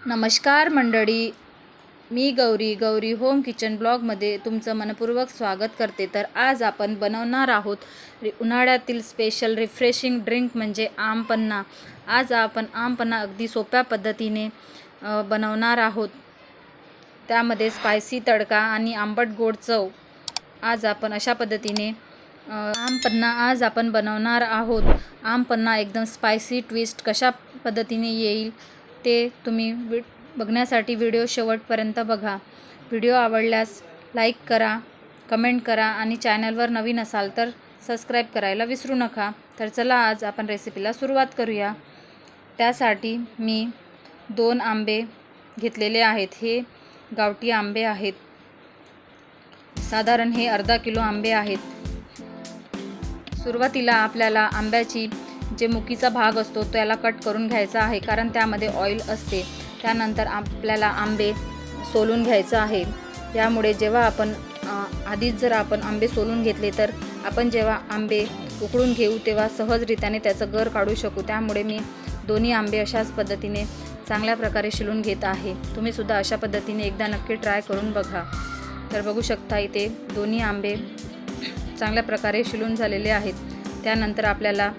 नमस्कार मंडळी, मी Gauri home kitchen ब्लॉगमध्ये तुमचं मनपूर्वक स्वागत करते। तर आज आपण बनवणार आहोत उन्हाळ्यातील स्पेशल रिफ्रेशिंग ड्रिंक म्हणजे आमपन्ना। आज आपण आमपन्ना अगदी सोप्या पद्धतीने बनवणार आहोत। त्यामध्ये स्पायसी तडका आणि आंबट गोड चव आज आपण अशा पद्धतीने आमपन्ना आज आपण बनवणार आहोत। आमपन्ना एकदम स्पायसी ट्विस्ट कशा पद्धतीने येईल ते तुम्ही बघण्यासाठी व्हिडिओ शेवटपर्यंत बघा। व्हिडिओ आवडल्यास लाईक करा, कमेंट करा आणि चॅनलवर नवीन असाल तर सबस्क्राईब करायला विसरू नका। तर चला आज आपण रेसिपीला सुरुवात करूया। त्यासाठी मी 2 आंबे घेतलेले आहेत। हे गावठी आंबे आहेत, साधारण हे अर्धा किलो आंबे आहेत। सुरुवातीला आपल्याला आंब्याची जे मुकीचा भाग असतो त्याला कट करून घ्यायचा आहे, कारण त्यामध्ये ऑइल असते। त्यानंतर आपल्याला आंबे सोलून घ्यायचं आहे। त्यामुळे जेव्हा आपण आधीच जर आपण आंबे सोलून घेतले तर आपण जेव्हा आंबे उकळून घेऊ तेव्हा सहजरित्याने त्याचं गर काढू शकू। त्यामुळे मी दोन्ही आंबे अशाच पद्धतीने चांगल्या प्रकारे शिलून घेत आहे। तुम्ही सुद्धा अशा पद्धतीने एकदा नक्की ट्राय करून बघा। तर बघू शकता इथे दोन्ही आंबे चांगल्या प्रकारे शिलून झालेले आहेत। त्यानंतर आपल्याला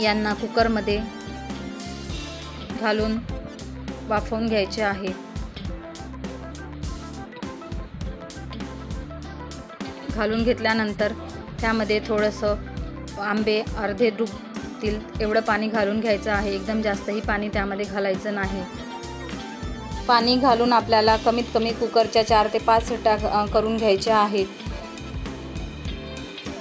यांना कुकरमध्ये घालून वाफवून घ्यायचे आहे। घालून घेतल्यानंतर त्यामध्ये थोडंसं आंबे अर्धे डुबतील एवढं पाणी घालून घ्यायचं आहे। एकदम जास्तही पाणी त्यामध्ये घालायचं नाही। पाणी घालून आपल्याला कमीत कमी कुकरच्या 4 ते 5 शिट्ट्या करून घ्यायच्या आहेत।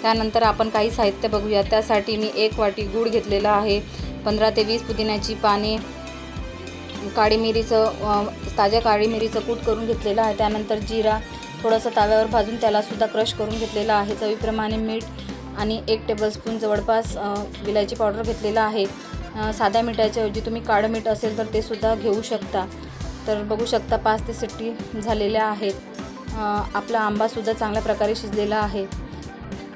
त्यानंतर आपण काही साहित्य बघूया। त्यासाठी मी 1 वाटी गूळ घेतलेला आहे, 15 ते 20 पुदिन्याची पाने, काळी मिरीचं ताज्या काळी मिरीचं कूट करून घेतलेलं आहे। त्यानंतर जिरा थोडंसं ताव्यावर भाजून त्यालासुद्धा क्रश करून घेतलेला आहे। चवीप्रमाणे मीठ आणि 1 टेबलस्पून जवळपास विलायची पावडर घेतलेला आहे। साध्या मिठाच्या ऐवजी तुम्ही काळं मीठ असेल तर ते सुद्धा घेऊ शकता। तर बघू शकता 5 ते 6 शिट्टी झालेल्या आहेत। आपला आंबासुद्धा चांगल्या प्रकारे शिजलेला आहे।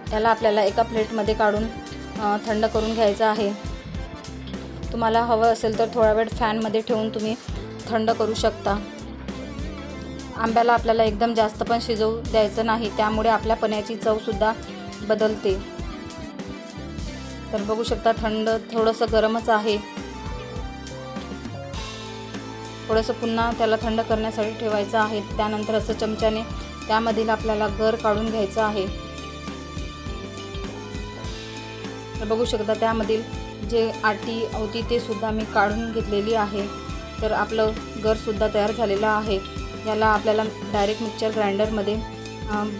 याला आपल्याला एका प्लेटमध्ये काढून थंड करून घ्यायचं आहे। तुम्हाला हवं असेल तर थोडा वेळ फॅनमध्ये ठेवून तुम्ही थंड करू शकता। आंब्याला आपल्याला एकदम जास्त पण शिजवू द्यायचं नाही, त्यामुळे आपल्या पन्याची चवसुद्धा बदलते। तर बघू शकता थंड थोडंसं गरमच आहे। थोडंसं पुन्हा त्याला थंड करण्यासाठी ठेवायचं आहे। त्यानंतर असं चमच्याने त्यामधील आपल्याला गर काढून घ्यायचं आहे। तर बघू शकता त्यामधील जे आटी होती ते सुद्धा मी काढून घेतलेली आहे। तर आपलं गरसुद्धा तयार झालेलं आहे। याला आपल्याला डायरेक्ट मिक्सर ग्राइंडरमध्ये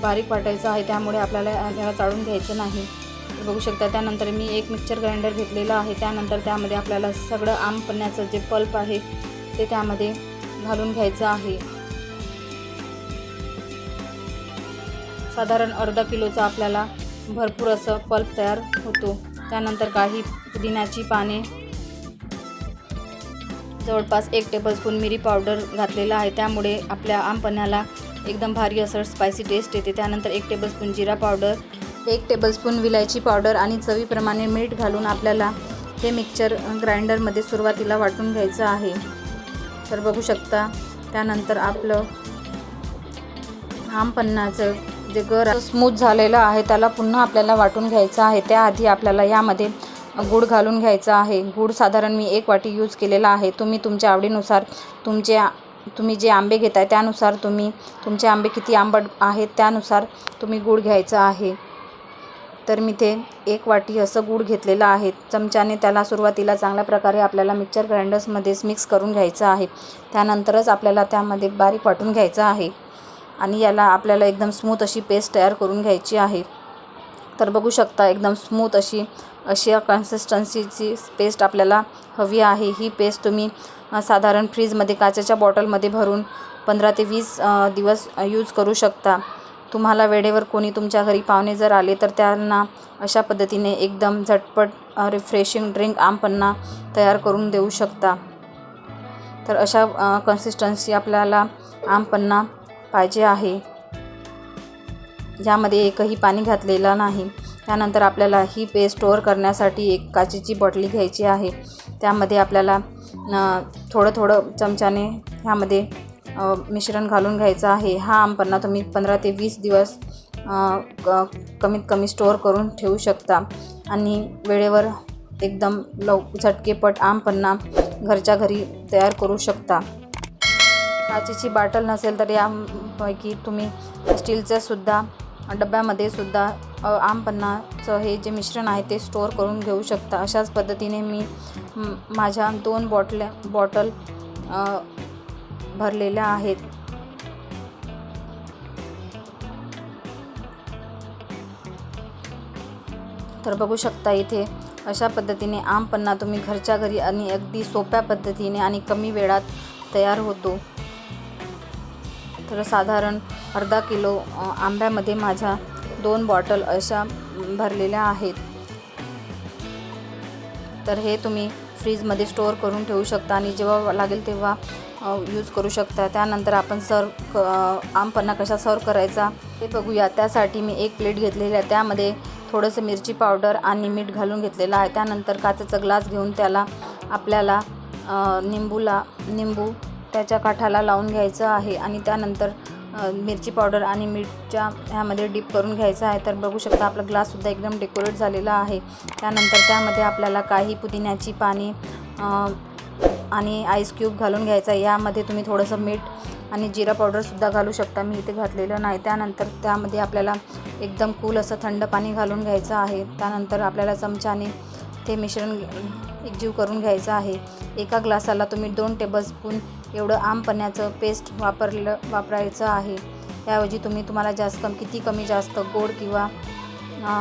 बारीक वाटायचं आहे, त्यामुळे आपल्याला याला चाळून घ्यायचं नाही। तर बघू शकता त्यानंतर मी 1 मिक्सर ग्राइंडर घेतलेला आहे। त्यानंतर त्यामध्ये आपल्याला सगळं आमपन्याचं जे पल्प आहे ते त्यामध्ये घालून घ्यायचं आहे। साधारण अर्धा किलोचा आपल्याला भरपूर असं पल्प तयार होतो। त्यानंतर काही पुदिन्याची पाने, जवळपास 1 टेबलस्पून मिरी पावडर घातलेला आहे, त्यामुळे आपल्या आमपन्याला एकदम भारी असं स्पायसी टेस्ट येते। त्यानंतर 1 टेबलस्पून जिरा पावडर, 1 टेबलस्पून विलायची पावडर आणि चवीप्रमाणे मीठ घालून आपल्याला हे मिक्सर ग्राइंडरमध्ये सुरुवातीला वाटून घ्यायचं आहे। तर बघू शकता त्यानंतर आपलं आमपन्नाचं जे गर स्मूथ झालेलं आहे त्याला पुन्हा आपल्याला वाटून घ्यायचं आहे। त्याआधी आपल्याला यामध्ये गूळ घालून घ्यायचा आहे। गूळ साधारण मी 1 वाटी यूज केलेला आहे। तुम्ही तुमच्या आवडीनुसार तुम्ही जे आंबे घेताय त्यानुसार तुमचे आंबे किती आंबट आहेत त्यानुसार तुम्ही गूळ घ्यायचा आहे। तर मी ते 1 वाटी असं गूळ घेतलेलं आहे। चमच्याने त्याला सुरुवातीला चांगल्या प्रकारे आपल्याला मिक्सर ग्राइंडर्समध्येच मिक्स करून घ्यायचं आहे। त्यानंतरच आपल्याला त्यामध्ये बारीक वाटून घ्यायचं आहे आणि याला आपल्याला एकदम स्मूथ अशी पेस्ट तयार करून घ्यायची आहे। तर बघू शकता एकदम स्मूथ अशी कन्सिस्टन्सीची पेस्ट आपल्याला हवी आहे। ही पेस्ट तुम्ही साधारण फ्रीजमध्ये काचेच्या बॉटलमध्ये भरून 15 ते 20 दिवस यूज करू शकता। तुम्हाला वेळेवर कोणी तुमच्या घरी पाहुणे जर आले तर त्यांना अशा पद्धतीने एकदम झटपट रिफ्रेशिंग ड्रिंक आमपन्ना तयार करून देऊ शकता। तर अशा कन्सिस्टन्सी आपल्याला आमपन्ना पाहिजे आहे, ज्यामध्ये एकही पाणी घातलेलं नाही। त्यानंतर आपल्याला ही पेस्ट स्टोअर करण्यासाठी एक काचेची बॉटली घ्यायची आहे। त्यामध्ये आपल्याला थोडं थोडं चमच्याने ह्यामध्ये मिश्रण घालून घ्यायचं आहे. हा आमपन्ना तुम्ही 15 ते 20 दिवस कमीत कमी स्टोअर करून ठेवू शकता आणि वेळेवर एकदम झटकेपट आमपन्ना घरच्या घरी तयार करू शकता. काचेची बाटल नसेल तर यापैकी तुम्ही स्टीलच्या सुद्धा डब्यामध्ये सुद्धा आमपन्नाचं हे जे मिश्रण आहे ते स्टोअर करून घेऊ शकता. अशाच पद्धतीने मी माझ्या 2 बॉटल भरलेल्या आहेत. तर बघू शकता इथे अशा पद्धतीने आमपन्ना तुम्ही घरच्या घरी आणि अगदी सोप्या पद्धतीने आणि कमी वेळात तयार होतो. तर साधारण अर्धा किलो आंब्यामध्ये माझ्या 2 बॉटल अशा भरलेल्या आहेत. तर हे तुम्ही फ्रीजमध्ये स्टोअर करून ठेवू शकता आणि जेव्हा लागेल तेव्हा यूज करू शकता. त्यानंतर आपण आमपन्ना कशा सर्व करायचा ते बघूया. त्यासाठी मी एक प्लेट घेतलेली आहे. त्यामध्ये थोडंसं मिरची पावडर आणि मीठ घालून घेतलेलं आहे. त्यानंतर काचेचा ग्लास घेऊन त्याला आपल्याला निंबू त्याच्या काठाला लावून घ्यायचं आहे आणि त्यानंतर मिरची पावडर आणि मीठच्या ह्यामध्ये डीप करून घ्यायचं आहे. तर बघू शकता आपला ग्लाससुद्धा एकदम डेकोरेट झालेला आहे. त्यानंतर त्यामध्ये आपल्याला काही पुदिन्याची पाने आणि आईस क्यूब घालून घ्यायचं आहे. यामध्ये तुम्ही थोडंसं मीठ आणि जिरा पावडरसुद्धा घालू शकता. मी इथे घातलेलं नाही. त्यानंतर त्यामध्ये आपल्याला एकदम कूल असं थंड पाणी घालून घ्यायचं आहे. त्यानंतर आपल्याला चमच्याने ते मिश्रण एकजीव करून घ्यायचं आहे. एका ग्लासाला तुम्ही 2 टेबलस्पून एवढं आमपन्याचं पेस्ट वापरायचं आहे. त्याऐवजी तुम्हाला किती कमी जास्त गोड किंवा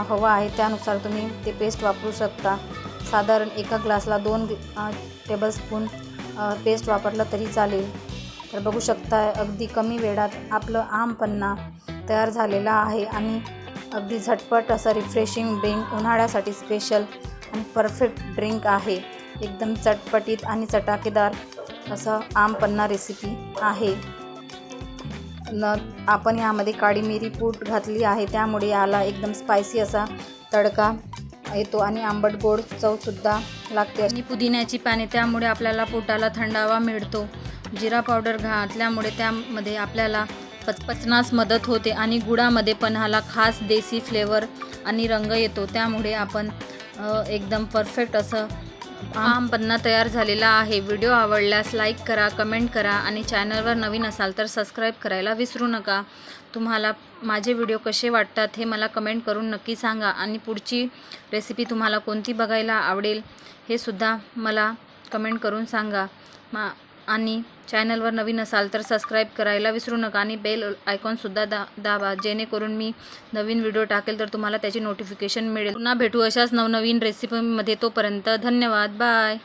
हवं आहे त्यानुसार तुम्ही ते पेस्ट वापरू शकता. साधारण एका ग्लासला 2 टेबलस्पून पेस्ट वापरलं तरी चालेल. तर बघू शकता अगदी कमी वेळात आपलं आमपन्ना तयार झालेला आहे आणि अगदी झटपट असं रिफ्रेशिंग ड्रिंक, उन्हाळ्यासाठी स्पेशल आणि परफेक्ट ड्रिंक आहे. एकदम चटपटीत आणि चटाकेदार असं आमपन्ना रेसिपी आहे. आपण यामध्ये काळी मिरी पूड घातली आहे त्यामुळे याला एकदम स्पायसी असा तडका येतो आणि आंबट गोड चवसुद्धा लागते. आणि पुदिन्याची पाने त्यामुळे आपल्याला पोटाला थंडावा मिळतो. जिरा पावडर घातल्यामुळे त्यामध्ये आपल्याला पचनास मदत होते आणि गुळामध्ये पण ह्याला खास देसी फ्लेवर आणि रंग येतो. त्यामुळे आपण एकदम परफेक्ट असं आमपन्ना तयार झालेला आहे. व्हिडिओ आवडल्यास लाईक करा, कमेंट करा आणि चॅनलवर नवीन असाल तर सबस्क्राईब करायला विसरू नका. तुम्हाला माझे व्हिडिओ कसे वाटतात हे मला कमेंट करून नक्की सांगा आणि पुढची रेसिपी तुम्हाला कोणती बघायला आवडेल हे सुद्धा मला कमेंट करून सांगा. आणि चॅनलवर नवीन असाल तर सबस्क्राईब करायला विसरू नका आणि बेल आयकॉनसुद्धा दाबा जेणेकरून मी नवीन व्हिडिओ टाकेल तर तुम्हाला त्याची नोटिफिकेशन मिळेल. पुन्हा भेटू अशाच नवनवीन रेसिपीमध्ये. तोपर्यंत धन्यवाद. बाय.